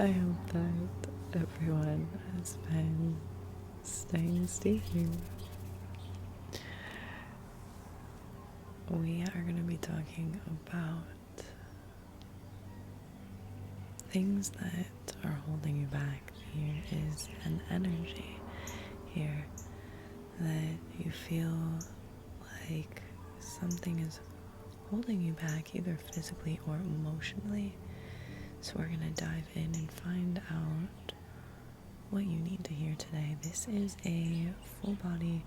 I hope that everyone has been staying safe. We are going to be talking about things that are holding you back. There is an energy here that you feel like something is holding you back, either physically or emotionally. So we're going to dive in and find out what you need to hear today. This is a full body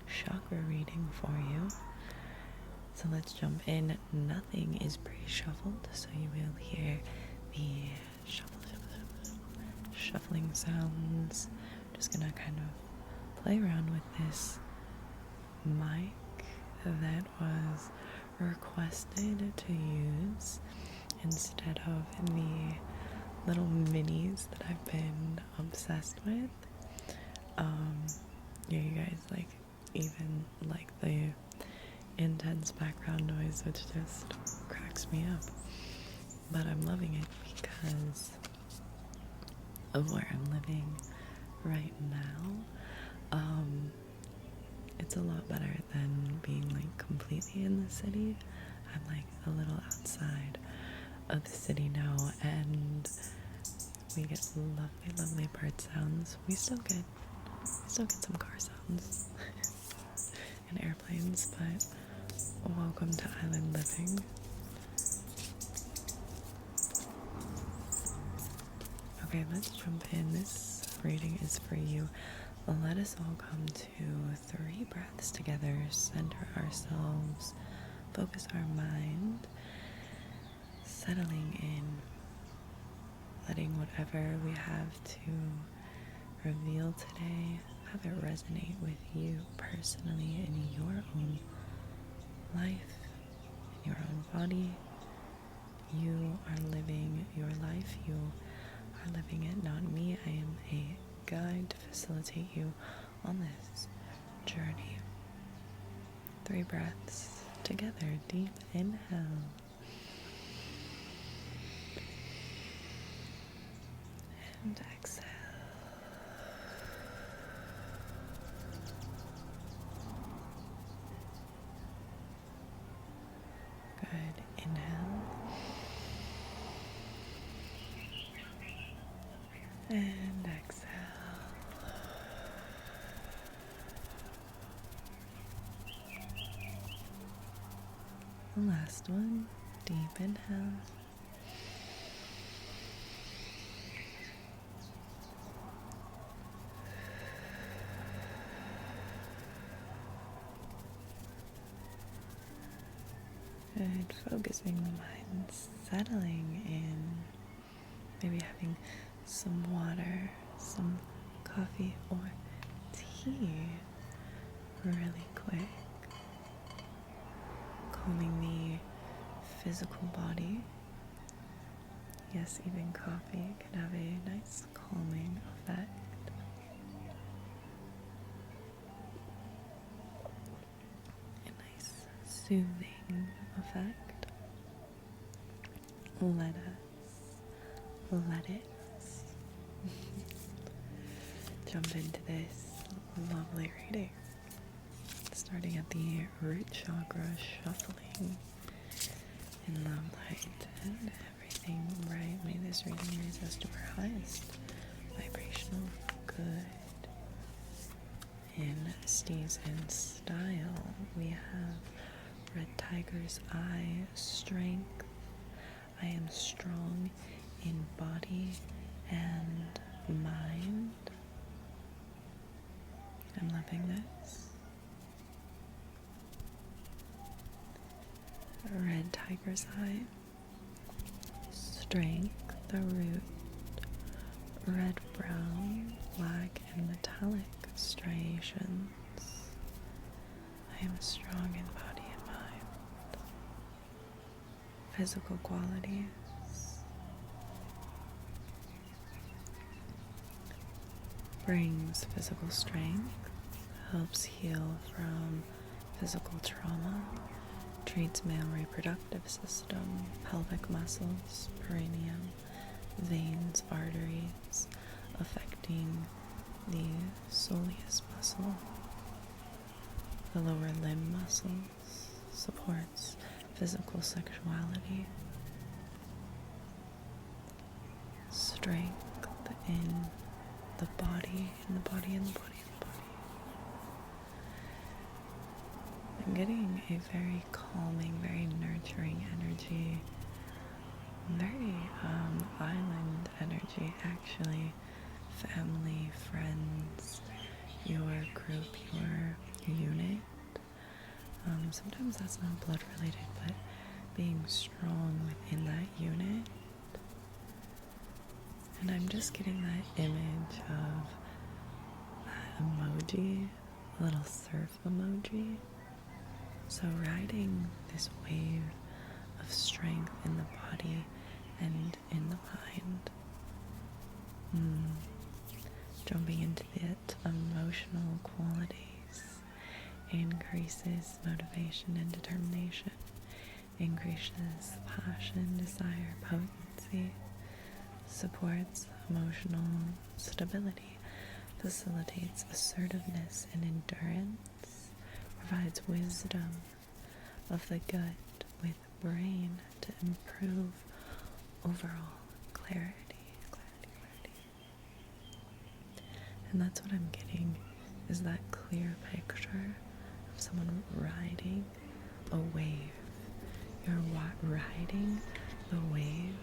chakra reading for you. So let's jump in. Nothing is pre-shuffled, so you will hear the shuffling sounds. I'm just gonna kind of play around with this mic that was requested to use instead of the little minis that I've been obsessed with. Yeah, you guys even like the intense background noise, which just cracks me up. But I'm loving it because of where I'm living right now. It's a lot better than being completely in the city. I'm a little outside of the city now, and we get lovely bird sounds. We still get some car sounds and airplanes, but welcome to island living. Okay, let's jump in. This reading is for you. Let us all come to 3 breaths together, center ourselves, focus our mind, settling in, letting whatever we have to reveal today, have it resonate with you personally in your own life, in your own body. You are living your life. You are living it, not me. I am a guide to facilitate you on this journey. 3 breaths together. Deep inhale. And exhale. Good. Inhale. And exhale. The last one. Deep inhale. Good. Focusing the mind, settling in, maybe having some water, some coffee or tea really quick, calming the physical body. Yes, even coffee can have a nice calming effect. A nice soothing effect. Let it jump into this lovely reading. Starting at the root chakra, shuffling in Lolite and everything right. May this reading raise us to our highest vibrational good. In Steez and Style, we have Red Tiger's Eye, Strength. I am strong in body and mind. I'm loving this. Red Tiger's Eye, Strength, the root, red, brown, black, and metallic striations. I am strong in body and mind. Physical qualities. Brings physical strength, helps heal from physical trauma, treats male reproductive system, pelvic muscles, perineum, veins, arteries, affecting the soleus muscle, the lower limb muscles, supports physical sexuality, strength in the body, in the body, in the body, in the body. I'm getting a very calming, very nurturing energy, very island energy actually, family, friends, your group, your unit. Sometimes that's not blood related, but being strong within that unit. And I'm just getting that image of that emoji, a little surf emoji. So riding this wave of strength in the body and in the mind. Jumping into the emotional qualities increases motivation and determination, increases passion, desire, potency, supports emotional stability, facilitates assertiveness and endurance, provides wisdom of the gut with brain to improve overall clarity. And that's what I'm getting, is that clear picture of someone riding a wave. You're riding the wave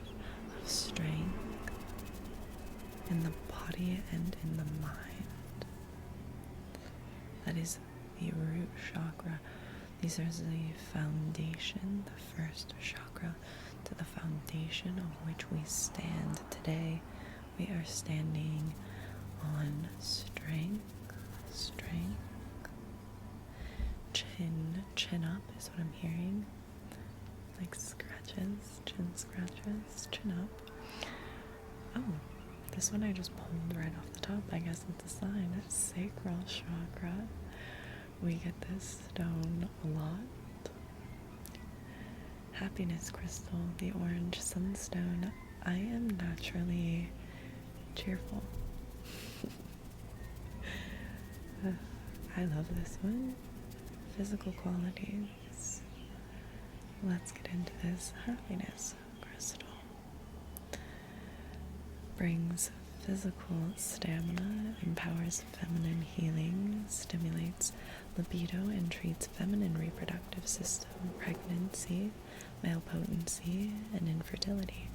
of strength in the body and in the mind. That is the root chakra. These are the foundation, the first chakra to the foundation of which we stand today. We are standing on strength, chin up is what I'm hearing, like scratches, chin up. Oh, this one I just pulled right off the top. I guess it's a sign. It's sacral chakra. We get this stone a lot. Happiness crystal, the orange sunstone. I am naturally cheerful. I love this one. Physical qualities. Let's get into this happiness crystal. Brings physical stamina, empowers feminine healing, stimulates libido and treats feminine reproductive system, pregnancy, male potency, and infertility.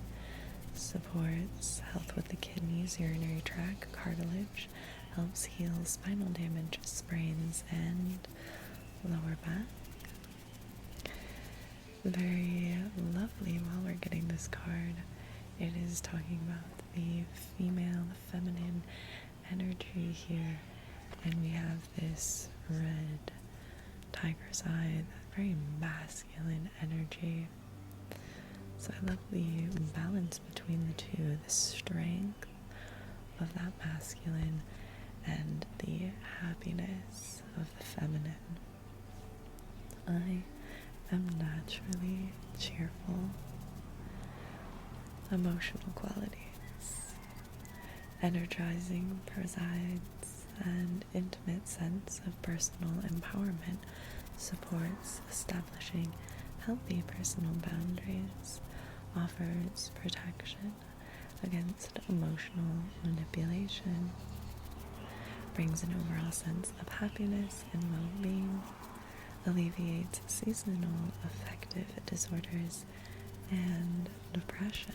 Supports health with the kidneys, urinary tract, cartilage, helps heal spinal damage, sprains, and lower back. Very lovely while we're getting this card. It is talking about the female, feminine energy here. And we have this red tiger's eye, very masculine energy. So I love the balance between the two, the strength of that masculine and the happiness of the feminine. I am naturally cheerful. Emotional qualities. Energizing presides an intimate sense of personal empowerment, supports establishing healthy personal boundaries, offers protection against emotional manipulation, brings an overall sense of happiness and well-being, alleviates seasonal affective disorders and depression.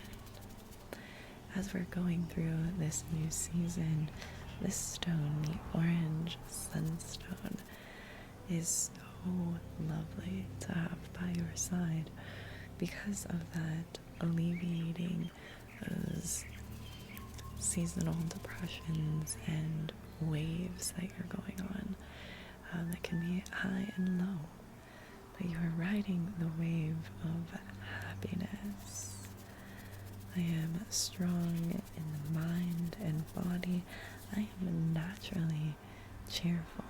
As we're going through this new season, this stone, the orange sunstone, is so lovely to have by your side because of that, alleviating those seasonal depressions and waves that you're going on that can be high and low, but you are riding the wave of happiness. I am strong in the mind and body. I am naturally cheerful.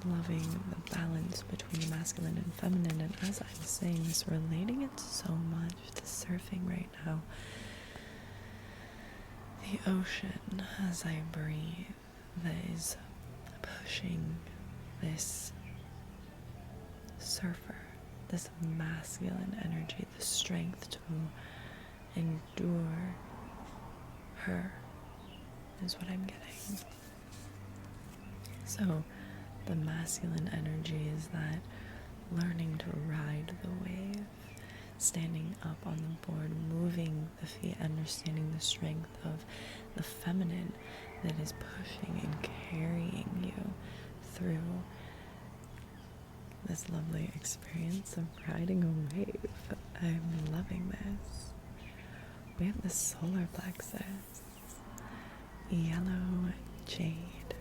loving the balance between the masculine and feminine, and as I'm saying this, relating it so much to surfing right now. The ocean, as I breathe, that is pushing this surfer, this masculine energy, the strength to endure her, is what I'm getting. So the masculine energy is that learning to ride the wave, standing up on the board, moving the feet, understanding the strength of the feminine that is pushing and carrying you through this lovely experience of riding a wave. I'm loving this. We have the solar plexus, yellow jade,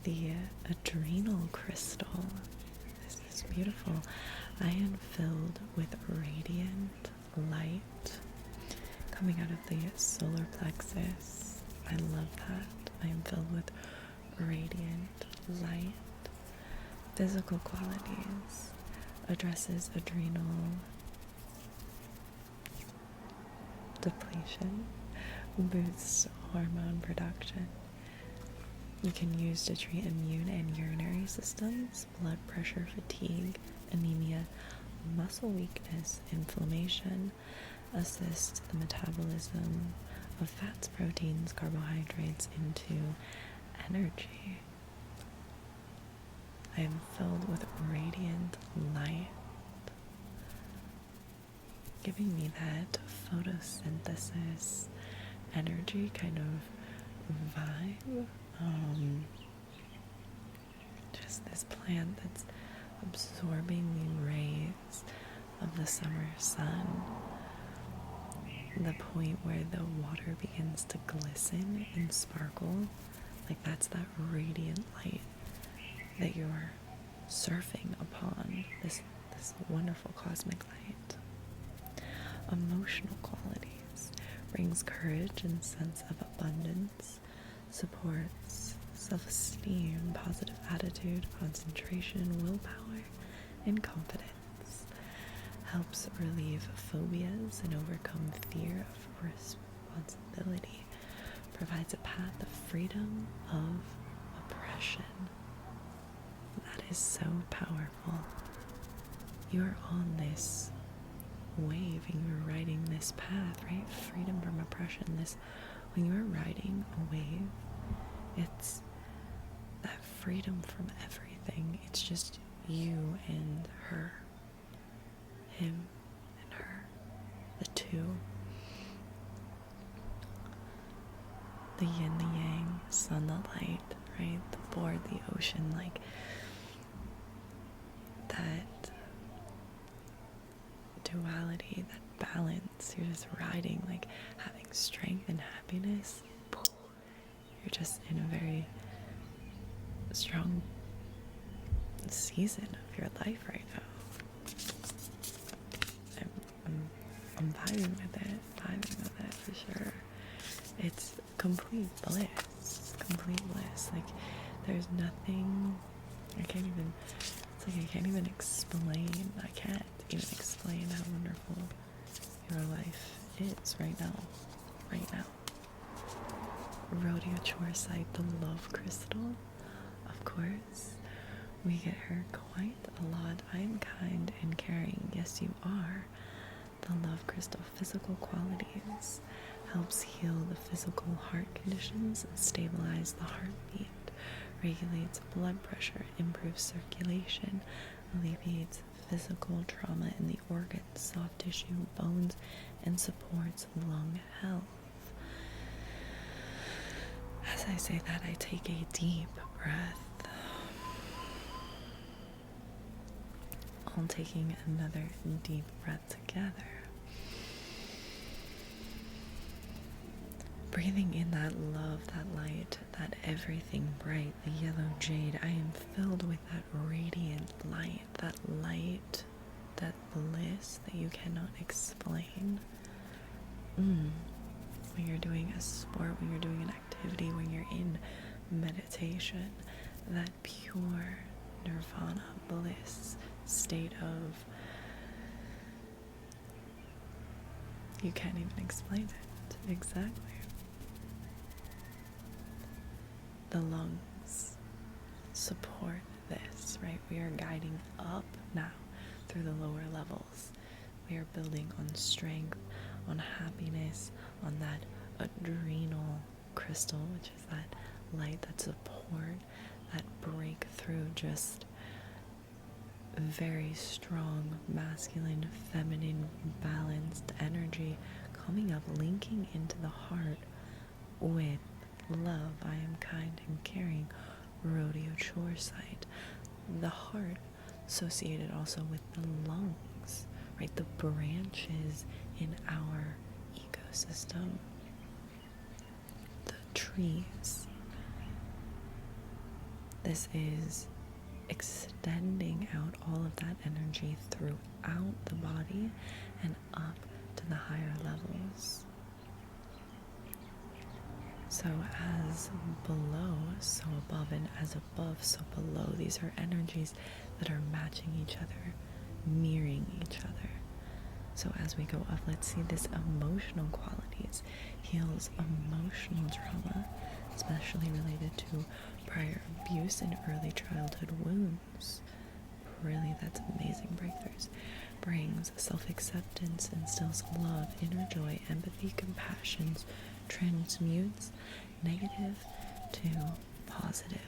the adrenal crystal. This is beautiful. I am filled with radiant light coming out of the solar plexus. I love that. I am filled with radiant light. Physical qualities, addresses adrenal depletion, boosts hormone production. You can use to treat immune and urinary systems, blood pressure, fatigue, anemia, muscle weakness, inflammation, assist the metabolism of fats, proteins, carbohydrates into energy. I am filled with radiant light, giving me that photosynthesis energy kind of vibe. Just this plant that's absorbing the rays of the summer sun, the point where the water begins to glisten and sparkle, like that's that radiant light that you're surfing upon, this wonderful cosmic light. Emotional qualities, brings courage and sense of abundance, supports self-esteem, positive attitude, concentration, willpower, and confidence, helps relieve phobias and overcome fear of responsibility, provides a path of freedom of oppression. That is so powerful. You're on this wave and you're riding this path, right? Freedom from oppression. When you're riding a wave, it's that freedom from everything. It's just you and her, him and her, the two, the yin, the yang, sun, the light, right? The board, the ocean, like that duality, that balance. You're just riding, like having strength and happiness. You're just in a very strong season of your life right now. I'm vibing with it for sure. It's complete bliss, like there's nothing, I can't even explain, I can't even explain how wonderful your life is right now. Rhodochrosite, the love crystal, of course, we get her quite a lot. I am kind and caring, yes you are. The love crystal, physical qualities, helps heal the physical heart conditions and stabilize the heartbeat, regulates blood pressure, improves circulation, alleviates physical trauma in the organs, soft tissue, bones, and supports lung health. As I say that, I take a deep breath. All taking another deep breath together. Breathing in that love, that light, that everything bright, the yellow jade. I am filled with that radiant light, that bliss that you cannot explain. When you're doing a sport, when you're doing an activity, when you're in meditation, that pure nirvana bliss state of, you can't even explain it exactly. The lungs support this, right? We are guiding up now through the lower levels. We are building on strength, on happiness, on that adrenal crystal, which is that light, that support, that breakthrough, just very strong masculine, feminine, balanced energy coming up, linking into the heart with love. I am kind and caring. Rhodochrosite. The heart associated also with the lungs, right? The branches in our ecosystem. The trees. This is extending out all of that energy throughout the body and up to the higher levels. So as below, so above, and as above, so below. These are energies that are matching each other, mirroring each other. So as we go up, let's see this emotional qualities. Heals emotional trauma, especially related to prior abuse and early childhood wounds. Really, that's amazing breakthroughs. Brings self-acceptance, instills love, inner joy, empathy, compassion, transmutes negative to positive.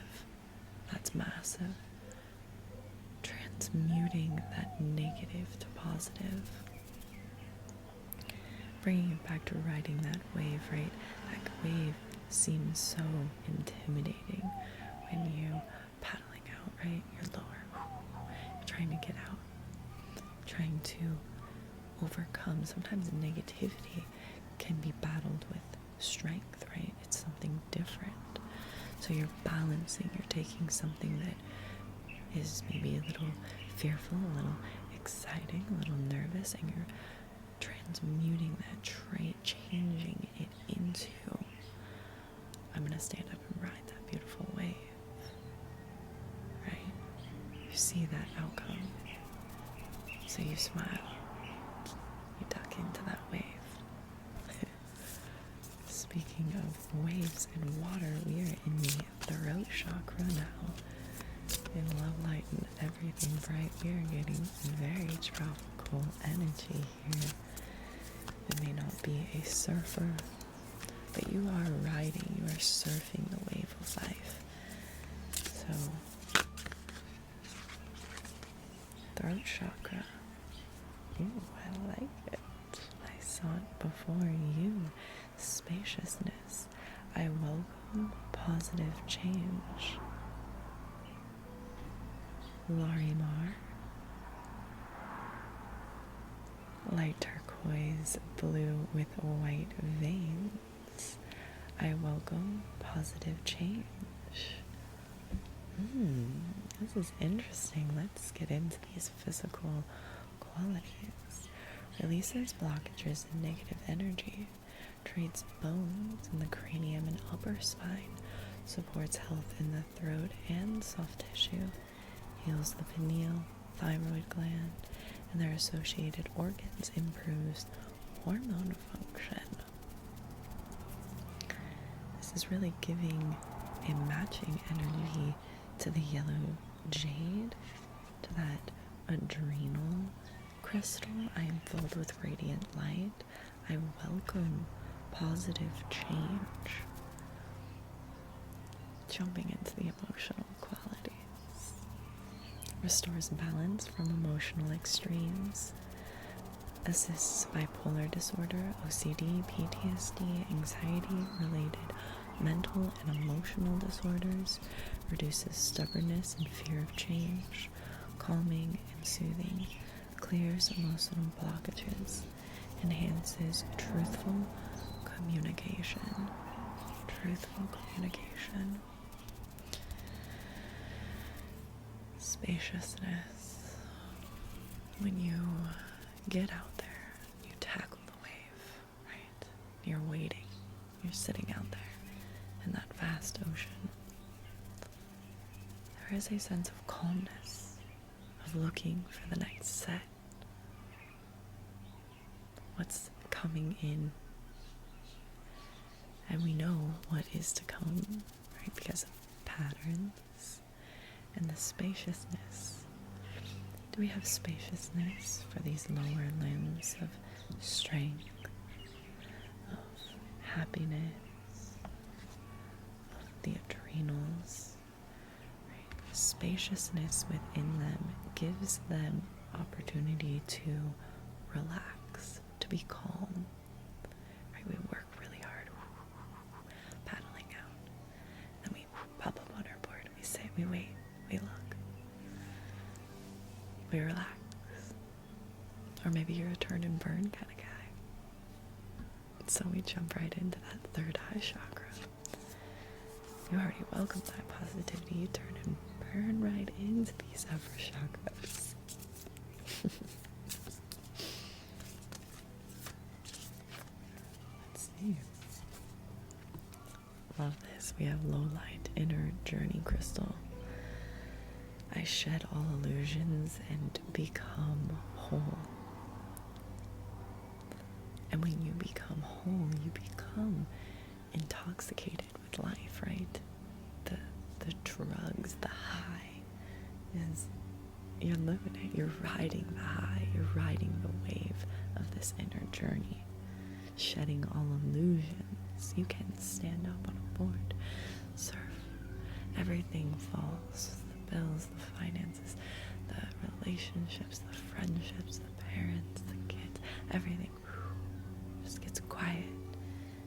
That's massive. Transmuting that negative to positive. Bringing it back to riding that wave, right? That wave seems so intimidating when you paddling out, right? You're lower, you're trying to get out, trying to overcome. Sometimes negativity can be battled with strength, right? It's something different. So you're balancing, you're taking something that is maybe a little fearful, a little exciting, a little nervous, and you're transmuting that trait, changing it into, I'm going to stand up and ride that beautiful wave, right? You see that outcome, so you smile, you duck into that wave. Speaking of waves and water, we are in the throat chakra now. In Lolite and everything bright, we are getting very tropical energy here. It may not be a surfer, but you are riding, you are surfing the wave of life. So, throat chakra. Ooh, I like it. I saw it before you. Spaciousness. I welcome positive change. Larimar. Light turquoise blue with white veins. I welcome positive change. This is interesting. Let's get into these physical qualities. Releases blockages and negative energy. Treats bones in the cranium and upper spine. Supports health in the throat and soft tissue. Heals the pineal, thyroid gland, and their associated organs. Improves hormone function. This is really giving a matching energy to the yellow jade, to that adrenal crystal. I am filled with radiant light. I welcome positive change. Jumping into the emotional qualities. Restores balance from emotional extremes. Assists bipolar disorder, OCD, PTSD, anxiety-related mental and emotional disorders. Reduces stubbornness and fear of change. Calming and soothing. Clears emotional blockages. Enhances truthful communication. Truthful communication. Spaciousness. When you get out there, you tackle the wave, right? You're waiting. You're sitting out there in that vast ocean. there is a sense of calmness, of looking for the next set. What's coming in. And we know what is to come, right? Because of patterns and the spaciousness. Do we have spaciousness for these lower limbs of strength, of happiness, of the adrenals? Right? Spaciousness within them gives them opportunity to relax, to be calm. Right? We work really hard, paddling out, and we pop up on our board. We sit, we wait, we look, we relax. Or maybe you're a turn and burn kind of guy. So we jump right into that third eye chakra. You already welcome that positivity. You turn and burn right into these upper chakras. Let's see. Love this. We have Lolite, Inner Journey Crystal. I shed all illusions and become whole. And when you become whole, you become intoxicated with life, right? The drugs, the high is, you're living it. You're riding the high. You're riding the wave of this inner journey. Shedding all illusions. You can stand up on a board, surf. Everything falls. The bills, the finances, the relationships, the friendships, the parents, the kids, everything just gets quiet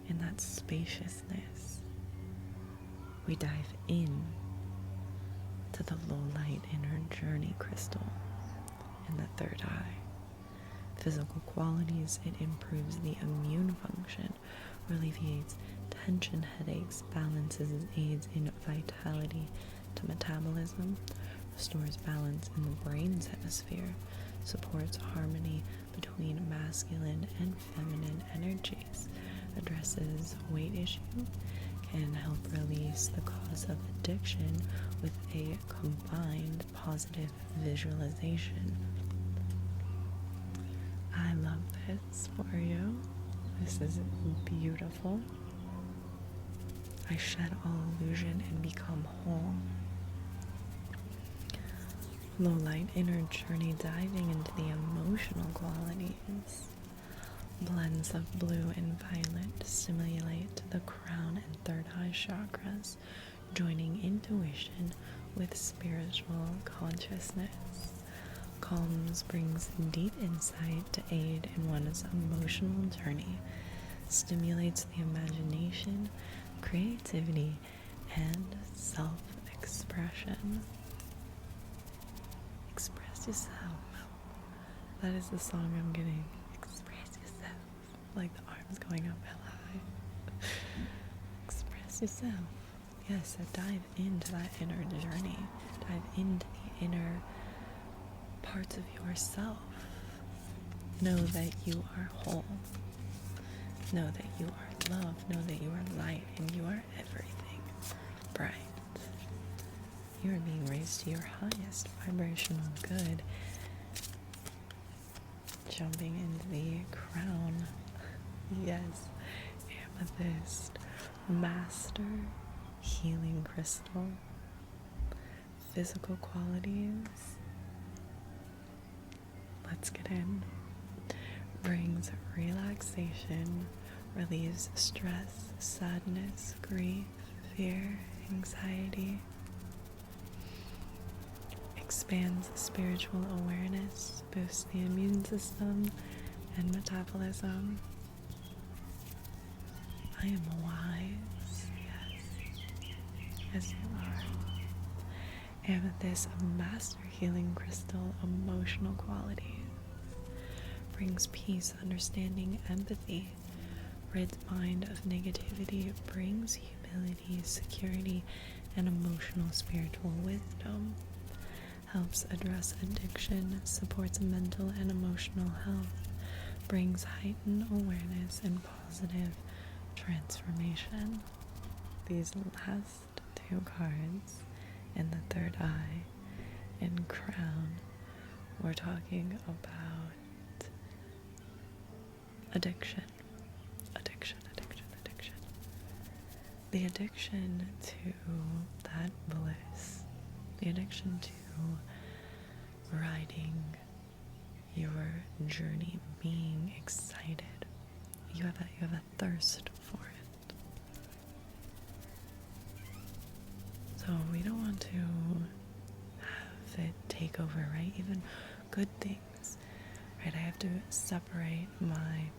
in that spaciousness. We dive in to the Lolite Inner Journey Crystal in the third eye. Physical qualities, it improves the immune function, alleviates tension, headaches, balances and aids in vitality to metabolism, restores balance in the brain's hemisphere, supports harmony between masculine and feminine energies, addresses weight issue, can help release the cause of addiction with a combined positive visualization. I love this for you. This is beautiful. I shed all illusion and become whole. Lolite Inner Journey, diving into the emotional qualities. Blends of blue and violet stimulate the crown and third eye chakras, joining intuition with spiritual consciousness. Calms brings deep insight to aid in one's emotional journey, stimulates the imagination, creativity, and self-expression. Express yourself. That is the song I'm getting. Express yourself. Like the arms going up hella high. Express yourself. Yes, dive into that inner journey. Dive into the inner parts of yourself. Know that you are whole. Know that you are love. Know that you are light and you are everything bright. You are being raised to your highest vibrational good. Jumping into the crown. Yes, Amethyst, Master Healing Crystal. Physical qualities. Let's get in. Brings relaxation, relieves stress, sadness, grief, fear, anxiety. Expands spiritual awareness, boosts the immune system and metabolism. I am wise, yes, as you are. Amethyst, a master healing crystal, emotional qualities. Brings peace, understanding, empathy. Rids mind of negativity, brings humility, security, and emotional spiritual wisdom. Helps address addiction, supports mental and emotional health, brings heightened awareness and positive transformation. These last two cards in the third eye. In crown, we're talking about addiction. The addiction to that bliss, the addiction to riding your journey, being excited. You have a thirst for it. So we don't want to have it take over, right? Even good things, right? I have to separate my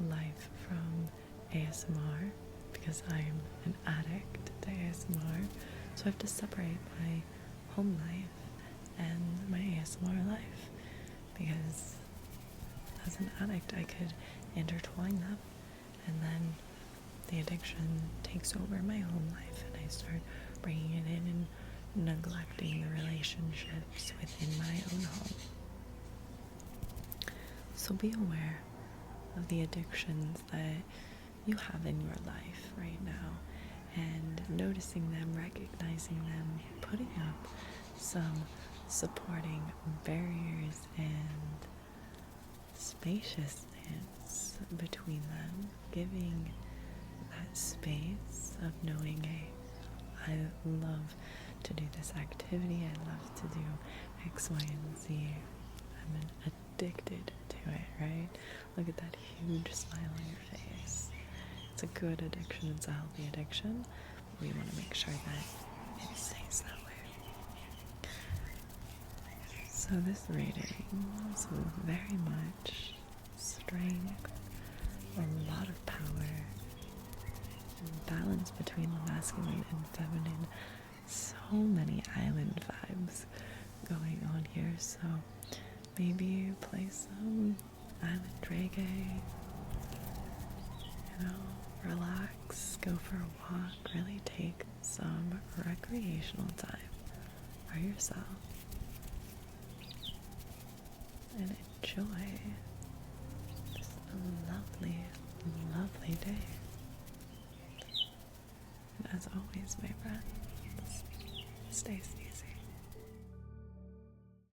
life from ASMR because I'm an addict to ASMR. So I have to separate my home life and my ASMR life, because as an addict I could intertwine them, and then the addiction takes over my home life and I start bringing it in and neglecting the relationships within my own home. So be aware of the addictions that you have in your life right now, and noticing them, recognizing them, putting up some supporting barriers and spaciousness between them, giving that space of knowing, hey, I love to do this activity, I love to do X, Y, and Z. I'm addicted to it, right? Look at that huge smile on your face. It's a good addiction, it's a healthy addiction. We want to make sure that it stays that way. So this reading is very much strength, a lot of power, balance between the masculine and feminine. So many island vibes going on here. So maybe play some island reggae, relax, go for a walk, really take some recreational time for yourself and enjoy just a lovely, lovely day. And as always, my friends, stay safe.